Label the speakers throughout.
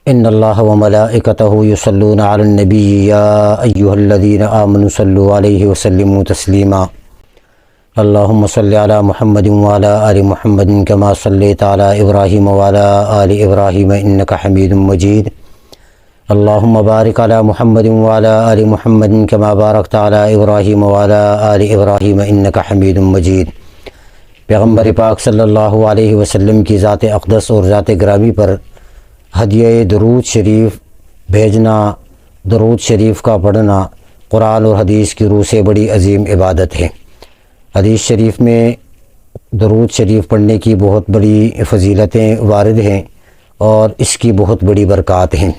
Speaker 1: ان اللہ وملائکتہ یصلون علی النبی یا ایہا الذین آمنوا صلوا علیہ وسلموا تسلیما اللہم صلی علی محمد وعلی آل محمد کما صلیت علی ابراہیم وعلی آل ابراہیم انک حمید مجید اللہم بارک علی محمد وعلی آل محمد کما بارکت علی ابراہیم وعلی آل ابراہیم انک حمید مجید۔ پیغمبر پاک صلی اللہ علیہ وسلم کی ذات اقدس اور ذات گرامی پر ہدیہ درود شریف بھیجنا، درود شریف کا پڑھنا قرآن اور حدیث کی روح سے بڑی عظیم عبادت ہے۔ حدیث شریف میں درود شریف پڑھنے کی بہت بڑی فضیلتیں وارد ہیں اور اس کی بہت بڑی برکات ہیں۔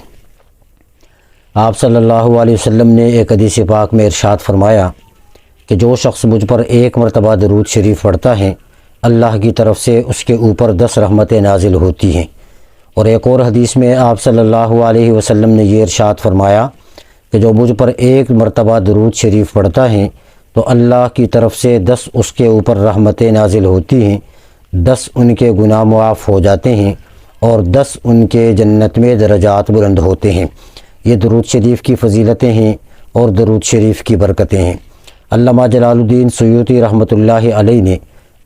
Speaker 1: آپ صلی اللہ علیہ وسلم نے ایک حدیث پاک میں ارشاد فرمایا کہ جو شخص مجھ پر ایک مرتبہ درود شریف پڑھتا ہے اللہ کی طرف سے اس کے اوپر 10 رحمتیں نازل ہوتی ہیں۔ اور ایک اور حدیث میں آپ صلی اللہ علیہ وسلم نے یہ ارشاد فرمایا کہ جو مجھ پر ایک مرتبہ درود شریف پڑھتا ہے تو اللہ کی طرف سے 10 اس کے اوپر رحمتیں نازل ہوتی ہیں، 10 ان کے گناہ معاف ہو جاتے ہیں اور 10 ان کے جنت میں درجات بلند ہوتے ہیں۔ یہ درود شریف کی فضیلتیں ہیں اور درود شریف کی برکتیں ہیں۔ علامہ جلال الدین سیوطی رحمۃ اللہ علیہ نے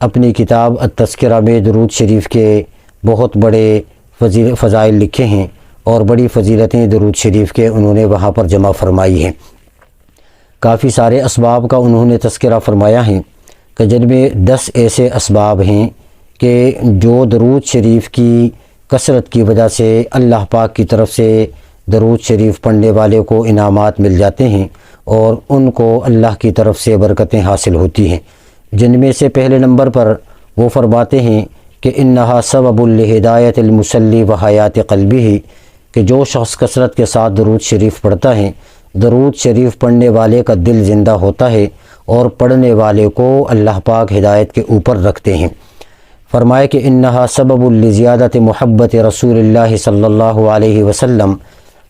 Speaker 1: اپنی کتاب التذکرہ میں درود شریف کے بہت بڑے فضائل لکھے ہیں اور بڑی فضیلتیں درود شریف کے انہوں نے وہاں پر جمع فرمائی ہیں۔ کافی سارے اسباب کا انہوں نے تذکرہ فرمایا ہے کہ جن میں 10 ایسے اسباب ہیں کہ جو درود شریف کی کثرت کی وجہ سے اللہ پاک کی طرف سے درود شریف پڑھنے والے کو انعامات مل جاتے ہیں اور ان کو اللہ کی طرف سے برکتیں حاصل ہوتی ہیں۔ جن میں سے پہلے نمبر پر وہ فرماتے ہیں کہ انہا سبب لہدایت المصلی و حیات قلبی، کہ جو شخص کثرت کے ساتھ درود شریف پڑھتا ہے درود شریف پڑھنے والے کا دل زندہ ہوتا ہے اور پڑھنے والے کو اللہ پاک ہدایت کے اوپر رکھتے ہیں۔ فرمایا کہ انہا سبب لزیادت محبت رسول اللہ صلی اللہ علیہ وسلم،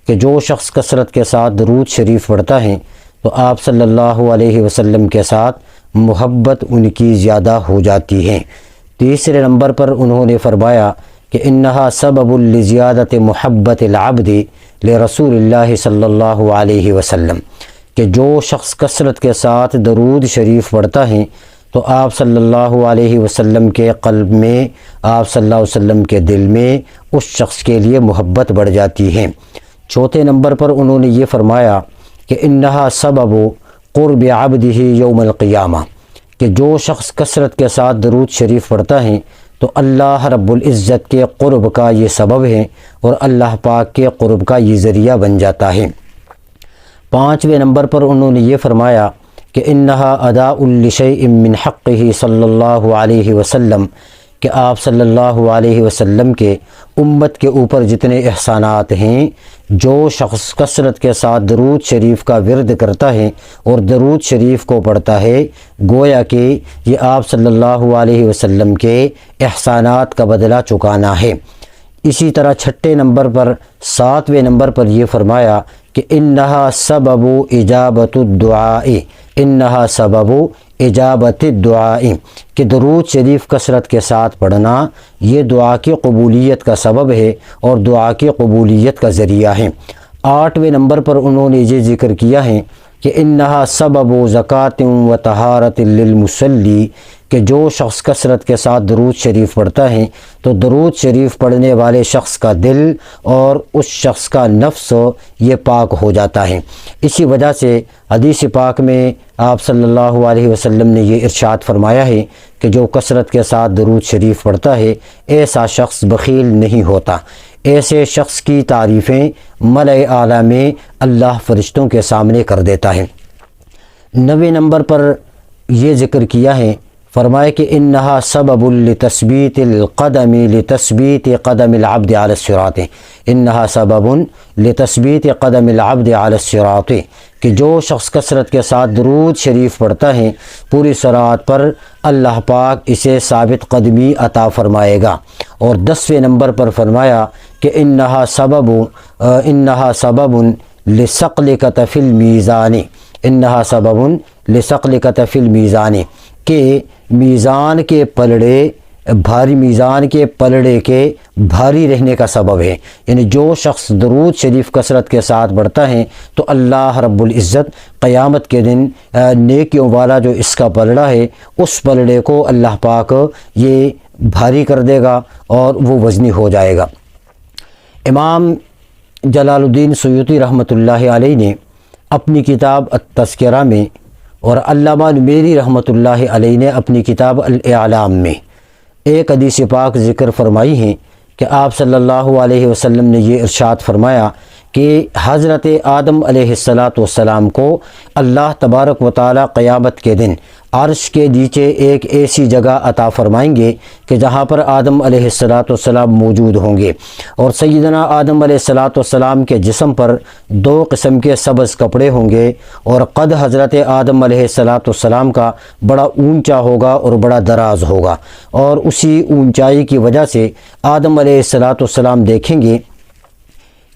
Speaker 1: کہ جو شخص کثرت کے ساتھ درود شریف پڑھتا ہے تو آپ صلی اللہ علیہ وسلم کے ساتھ محبت ان کی زیادہ ہو جاتی ہے۔ تیسرے نمبر پر انہوں نے فرمایا کہ انہا سبب لزیادت محبت العبد لرسول اللہ صلی اللہ علیہ وسلم، کہ جو شخص کثرت کے ساتھ درود شریف پڑھتا ہے تو آپ صلی اللہ علیہ وسلم کے قلب میں، آپ صلی اللہ علیہ وسلم کے دل میں اس شخص کے لیے محبت بڑھ جاتی ہے۔ چوتھے نمبر پر انہوں نے یہ فرمایا کہ انہا سبب قرب عبدہ یوم القیامہ، کہ جو شخص کثرت کے ساتھ درود شریف پڑھتا ہے تو اللہ رب العزت کے قرب کا یہ سبب ہے اور اللہ پاک کے قرب کا یہ ذریعہ بن جاتا ہے۔ پانچویں نمبر پر انہوں نے یہ فرمایا کہ انہا اداء لشیء من حقہ صلی اللہ علیہ وسلم، کہ آپ صلی اللہ علیہ وسلم کے امت کے اوپر جتنے احسانات ہیں، جو شخص کثرت کے ساتھ درود شریف کا ورد کرتا ہے اور درود شریف کو پڑھتا ہے گویا کہ یہ آپ صلی اللہ علیہ وسلم کے احسانات کا بدلہ چکانا ہے۔ اسی طرح چھٹے نمبر پر 7ویں نمبر پر یہ فرمایا کہ انہا سبب اجابت الدعاء، انہا سبب اجابت الدعاء، کہ درود شریف کثرت کے ساتھ پڑھنا یہ دعا کی قبولیت کا سبب ہے اور دعا کی قبولیت کا ذریعہ ہے۔ 8ویں نمبر پر انہوں نے یہ ذکر کیا ہے کہ انہا سبب زکوٰۃ و طہارت للمصلی، کہ جو شخص کثرت کے ساتھ درود شریف پڑھتا ہے تو درود شریف پڑھنے والے شخص کا دل اور اس شخص کا نفس یہ پاک ہو جاتا ہے۔ اسی وجہ سے حدیث پاک میں آپ صلی اللہ علیہ وسلم نے یہ ارشاد فرمایا ہے کہ جو کثرت کے ساتھ درود شریف پڑھتا ہے ایسا شخص بخیل نہیں ہوتا۔ ایسے شخص کی تعریفیں ملأ اعلیٰ میں اللہ فرشتوں کے سامنے کر دیتا ہے۔ 9ویں نمبر پر یہ ذکر کیا ہے، فرمائے کہ انہا سبب لتثبیت القدم، لتثبیت قدم العبد علی الصراط، انہا سبب لتثبیت قدم العبد علی الصراط، کہ جو شخص کثرت کے ساتھ درود شریف پڑھتا ہے پوری صراط پر اللہ پاک اسے ثابت قدمی عطا فرمائے گا۔ اور 10ویں نمبر پر فرمایا کہ انہا سبب لثقلک فی المیزان، انہا سبب لثقلک فی المیزان، کہ میزان کے پلڑے بھاری میزان کے پلڑے کے بھاری رہنے کا سبب ہے۔ یعنی جو شخص درود شریف کثرت کے ساتھ پڑھتا ہے تو اللہ رب العزت قیامت کے دن نیکیوں والا جو اس کا پلڑا ہے اس پلڑے کو اللہ پاک یہ بھاری کر دے گا اور وہ وزنی ہو جائے گا۔ امام جلال الدین سیوطی رحمۃ اللہ علیہ نے اپنی کتاب التذکرہ میں اور علامہ نمیری رحمۃ اللہ علیہ نے اپنی کتاب الاعلام میں ایک حدیث پاک ذکر فرمائی ہیں کہ آپ صلی اللہ علیہ وسلم نے یہ ارشاد فرمایا کہ حضرت آدم علیہ السلام کو اللہ تبارک و تعالی قیامت کے دن عرش کے نیچے ایک ایسی جگہ عطا فرمائیں گے کہ جہاں پر آدم علیہ السلام موجود ہوں گے، اور سیدنا آدم علیہ السلام کے جسم پر 2 قسم کے سبز کپڑے ہوں گے، اور قد حضرت آدم علیہ السلام کا بڑا اونچا ہوگا اور بڑا دراز ہوگا، اور اسی اونچائی کی وجہ سے آدم علیہ السلام دیکھیں گے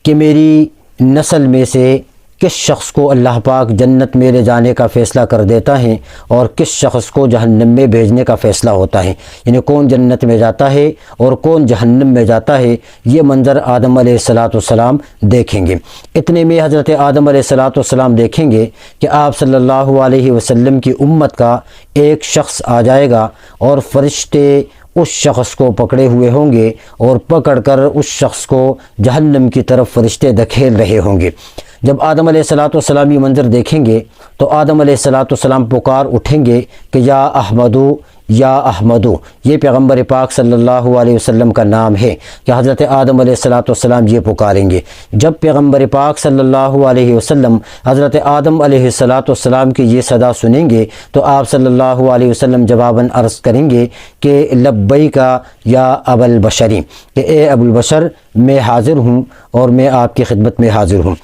Speaker 1: کہ میری نسل میں سے کس شخص کو اللہ پاک جنت میں لے جانے کا فیصلہ کر دیتا ہے اور کس شخص کو جہنم میں بھیجنے کا فیصلہ ہوتا ہے، یعنی کون جنت میں جاتا ہے اور کون جہنم میں جاتا ہے، یہ منظر آدم علیہ السلام دیکھیں گے۔ اتنے میں حضرت آدم علیہ السلام دیکھیں گے کہ آپ صلی اللہ علیہ وسلم کی امت کا ایک شخص آ جائے گا اور فرشتے اس شخص کو پکڑے ہوئے ہوں گے اور پکڑ کر اس شخص کو جہنم کی طرف فرشتے دھکیل رہے ہوں گے۔ جب آدم علیہ السلام یہ منظر دیکھیں گے تو آدم علیہ السلام پکار اٹھیں گے کہ یا احمدو یا احمدو، یہ پیغمبر پاک صلی اللہ علیہ وسلم کا نام ہے کہ حضرت آدم علیہ السلام یہ پکاریں گے۔ جب پیغمبر پاک صلی اللہ علیہ وسلم حضرت آدم علیہ السلام کی یہ صدا سنیں گے تو آپ صلی اللہ علیہ وسلم جواباً عرض کریں گے کہ لبیک یا ابا البشری، کہ اے ابو البشر میں حاضر ہوں اور میں آپ کی خدمت میں حاضر ہوں۔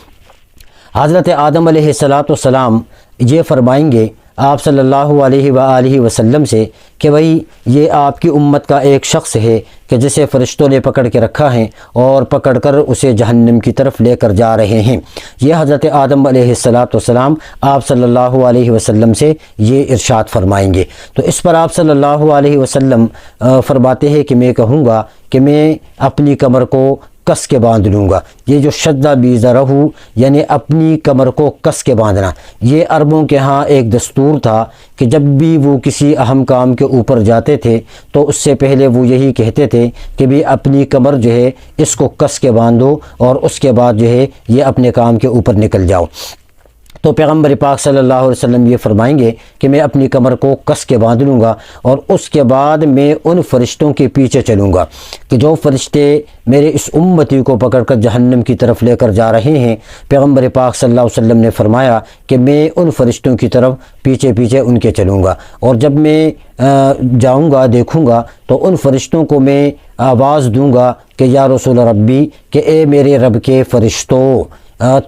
Speaker 1: حضرت آدم علیہ السلام یہ فرمائیں گے آپ صلی اللہ علیہ وآلہ وسلم سے کہ بھئی یہ آپ کی امت کا ایک شخص ہے کہ جسے فرشتوں نے پکڑ کے رکھا ہے اور پکڑ کر اسے جہنم کی طرف لے کر جا رہے ہیں۔ یہ حضرت آدم علیہ السلام آپ صلی اللہ علیہ وسلم سے یہ ارشاد فرمائیں گے۔ تو اس پر آپ صلی اللہ علیہ وسلم فرماتے ہیں کہ میں کہوں گا کہ میں اپنی کمر کو کس کے باندھ لوں گا۔ یہ جو شدہ بیزرہو یعنی اپنی کمر کو کس کے باندھنا، یہ عربوں کے ہاں ایک دستور تھا کہ جب بھی وہ کسی اہم کام کے اوپر جاتے تھے تو اس سے پہلے وہ یہی کہتے تھے کہ بھی اپنی کمر جو ہے اس کو کس کے باندھو اور اس کے بعد جو ہے یہ اپنے کام کے اوپر نکل جاؤ۔ تو پیغمبر پاک صلی اللہ علیہ وسلم یہ فرمائیں گے کہ میں اپنی کمر کو کس کے باندھ لوں گا اور اس کے بعد میں ان فرشتوں کے پیچھے چلوں گا کہ جو فرشتے میرے اس امتی کو پکڑ کر جہنم کی طرف لے کر جا رہے ہیں۔ پیغمبر پاک صلی اللہ علیہ وسلم نے فرمایا کہ میں ان فرشتوں کی طرف پیچھے پیچھے ان کے چلوں گا، اور جب میں جاؤں گا دیکھوں گا تو ان فرشتوں کو میں آواز دوں گا کہ یا رسول ربی، کہ اے میرے رب کے فرشتوں،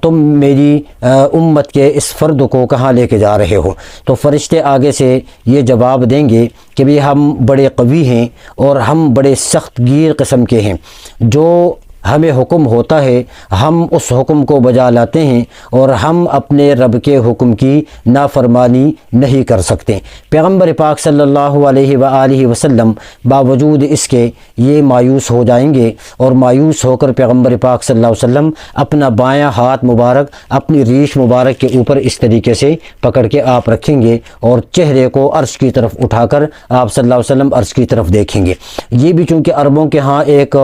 Speaker 1: تم میری امت کے اس فرد کو کہاں لے کے جا رہے ہو؟ تو فرشتے آگے سے یہ جواب دیں گے کہ بھی ہم بڑے قوی ہیں اور ہم بڑے سخت گیر قسم کے ہیں، جو ہمیں حکم ہوتا ہے ہم اس حکم کو بجا لاتے ہیں اور ہم اپنے رب کے حکم کی نافرمانی نہیں کر سکتے۔ پیغمبر پاک صلی اللہ علیہ وآلہ وسلم باوجود اس کے یہ مایوس ہو جائیں گے، اور مایوس ہو کر پیغمبر پاک صلی اللہ علیہ وسلم اپنا بایاں ہاتھ مبارک اپنی ریش مبارک کے اوپر اس طریقے سے پکڑ کے آپ رکھیں گے اور چہرے کو عرش کی طرف اٹھا کر آپ صلی اللہ علیہ وسلم عرش کی طرف دیکھیں گے۔ یہ بھی چونکہ عربوں کے ہاں ایک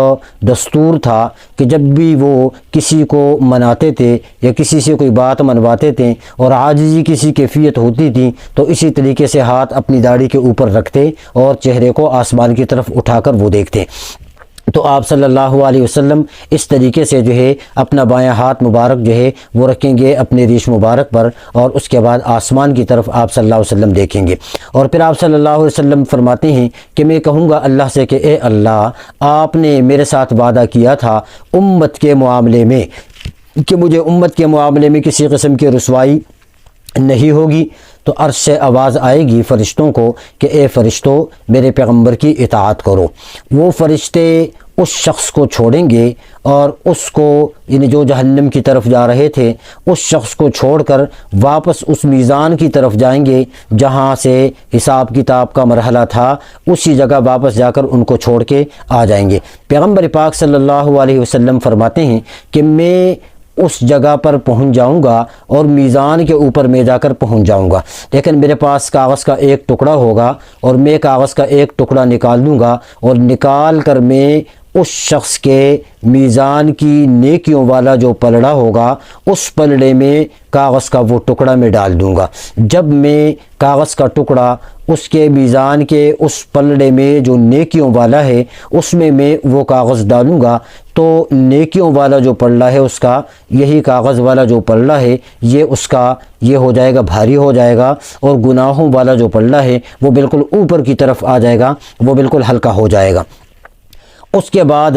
Speaker 1: دستور تھا کہ جب بھی وہ کسی کو مناتے تھے یا کسی سے کوئی بات منواتے تھے اور عاجزی کسی کیفیت ہوتی تھی تو اسی طریقے سے ہاتھ اپنی داڑھی کے اوپر رکھتے اور چہرے کو آسمان کی طرف اٹھا کر وہ دیکھتے۔ تو آپ صلی اللہ علیہ وسلم اس طریقے سے جو ہے اپنا بایاں ہاتھ مبارک جو ہے وہ رکھیں گے اپنے ریش مبارک پر، اور اس کے بعد آسمان کی طرف آپ صلی اللہ علیہ وسلم دیکھیں گے، اور پھر آپ صلی اللہ علیہ وسلم فرماتے ہیں کہ میں کہوں گا اللہ سے کہ اے اللہ، آپ نے میرے ساتھ وعدہ کیا تھا امت کے معاملے میں کہ مجھے امت کے معاملے میں کسی قسم کی رسوائی نہیں ہوگی۔ تو عرش سے آواز آئے گی فرشتوں کو کہ اے فرشتوں، میرے پیغمبر کی اطاعت کرو۔ وہ فرشتے اس شخص کو چھوڑیں گے اور اس کو یعنی جو جہنم کی طرف جا رہے تھے اس شخص کو چھوڑ کر واپس اس میزان کی طرف جائیں گے جہاں سے حساب کتاب کا مرحلہ تھا، اسی جگہ واپس جا کر ان کو چھوڑ کے آ جائیں گے۔ پیغمبر پاک صلی اللہ علیہ وسلم فرماتے ہیں کہ میں اس جگہ پر پہنچ جاؤں گا اور میزان کے اوپر میں جا کر پہنچ جاؤں گا، لیکن میرے پاس کاغذ کا ایک ٹکڑا ہوگا اور میں کاغذ کا ایک ٹکڑا نکال دوں گا اور نکال کر میں اس شخص کے میزان کی نیکیوں والا جو پلڑا ہوگا اس پلڑے میں کاغذ کا وہ ٹکڑا میں ڈال دوں گا۔ جب میں کاغذ کا ٹکڑا اس کے میزان کے اس پلڑے میں جو نیکیوں والا ہے اس میں وہ کاغذ ڈالوں گا تو نیکیوں والا جو پلڑا ہے اس کا، یہی کاغذ والا جو پلڑا ہے یہ اس کا یہ ہو جائے گا، بھاری ہو جائے گا، اور گناہوں والا جو پلڑا ہے وہ بالکل اوپر کی طرف آ جائے گا، وہ بالکل ہلکا ہو جائے گا۔ اس کے بعد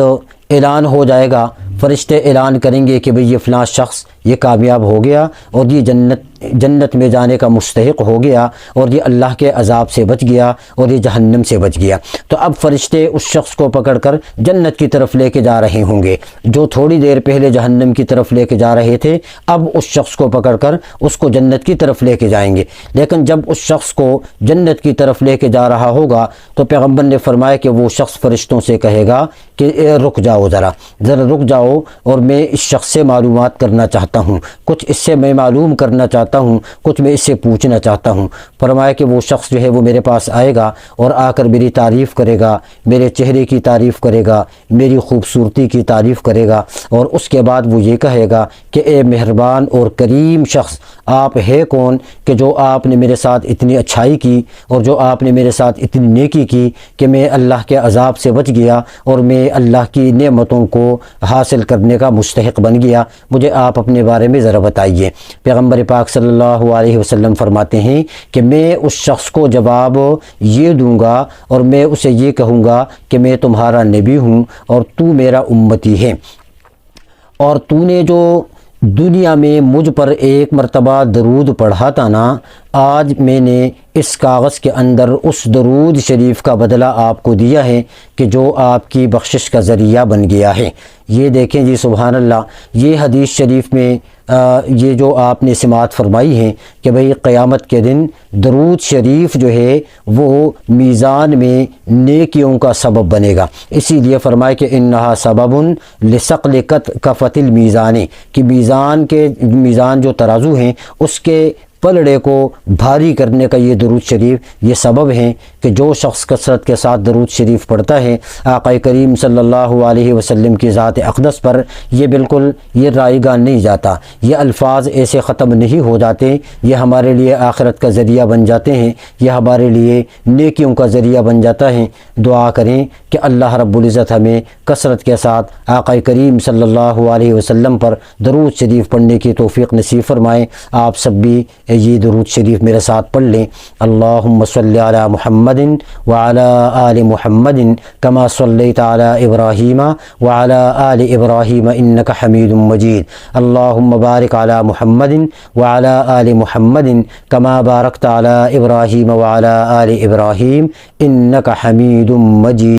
Speaker 1: اعلان ہو جائے گا، فرشتے اعلان کریں گے کہ بھئی یہ فلاں شخص یہ کامیاب ہو گیا اور یہ جنت میں جانے کا مستحق ہو گیا اور یہ اللہ کے عذاب سے بچ گیا اور یہ جہنم سے بچ گیا۔ تو اب فرشتے اس شخص کو پکڑ کر جنت کی طرف لے کے جا رہے ہوں گے، جو تھوڑی دیر پہلے جہنم کی طرف لے کے جا رہے تھے اب اس شخص کو پکڑ کر اس کو جنت کی طرف لے کے جائیں گے۔ لیکن جب اس شخص کو جنت کی طرف لے کے جا رہا ہوگا تو پیغمبر نے فرمایا کہ وہ شخص فرشتوں سے کہے گا کہ رک جاؤ، ذرا رک جاؤ اور میں اس شخص سے معلومات کرنا چاہتا ہوں، کچھ اس سے میں معلوم کرنا چاہتا ہوں، کچھ میں اس سے پوچھنا چاہتا ہوں۔ فرمایا کہ وہ شخص جو ہے وہ میرے پاس آئے گا اور آ کر میری تعریف کرے گا، میرے چہرے کی تعریف کرے گا، میری خوبصورتی کی تعریف کرے گا، اور اس کے بعد وہ یہ کہے گا کہ اے مہربان اور کریم شخص، آپ ہے کون کہ جو آپ نے میرے ساتھ اتنی اچھائی کی اور جو آپ نے میرے ساتھ اتنی نیکی کی کہ میں اللہ کے عذاب سے بچ گیا اور میں اللہ کی نعمتوں کو حاصل کرنے کا مستحق بن گیا، مجھے آپ اپنے بارے میں ذرا بتائیے۔ پیغمبر پاک صلی اللہ علیہ وسلم فرماتے ہیں کہ میں اس شخص کو جواب یہ دوں گا اور میں اسے یہ کہوں گا کہ میں تمہارا نبی ہوں اور تو میرا امتی ہے، اور تو نے جو دنیا میں مجھ پر ایک مرتبہ درود پڑھا تھا نا، آج میں نے اس کاغذ کے اندر اس درود شریف کا بدلہ آپ کو دیا ہے کہ جو آپ کی بخشش کا ذریعہ بن گیا ہے۔ یہ دیکھیں جی سبحان اللہ، یہ حدیث شریف میں یہ جو آپ نے سماعت فرمائی ہے کہ بھئی قیامت کے دن درود شریف جو ہے وہ میزان میں نیکیوں کا سبب بنے گا، اسی لیے فرمائے کہ انہا سبب لثقل کفۃ المیزان، کہ میزان جو ترازو ہیں اس کے پلڑے کو بھاری کرنے کا یہ درود شریف یہ سبب ہیں کہ جو شخص کثرت کے ساتھ درود شریف پڑھتا ہے آقا کریم صلی اللہ علیہ وسلم کی ذات اقدس پر، یہ بالکل یہ رائیگاں نہیں جاتا، یہ الفاظ ایسے ختم نہیں ہو جاتے، یہ ہمارے لیے آخرت کا ذریعہ بن جاتے ہیں، یہ ہمارے لیے نیکیوں کا ذریعہ بن جاتا ہے۔ دعا کریں کہ اللہ رب العزت ہمیں کثرت کے ساتھ آقا کریم صلی اللہ علیہ وسلم پر درود شریف پڑھنے کی توفیق نصیب فرمائے۔ آپ سب بھی یہ درود شریف میرے ساتھ پڑھ لیں۔ اللہم صلی علی محمد وعلی آل محمد کما صلیت علی ابراہیم وعلی آل ابراہیم انک حمید مجید۔ اللہم بارک علی محمد وعلی آل محمد کما بارکت علی ابراہیم وعلی آل ابراہیم انک حمید مجید۔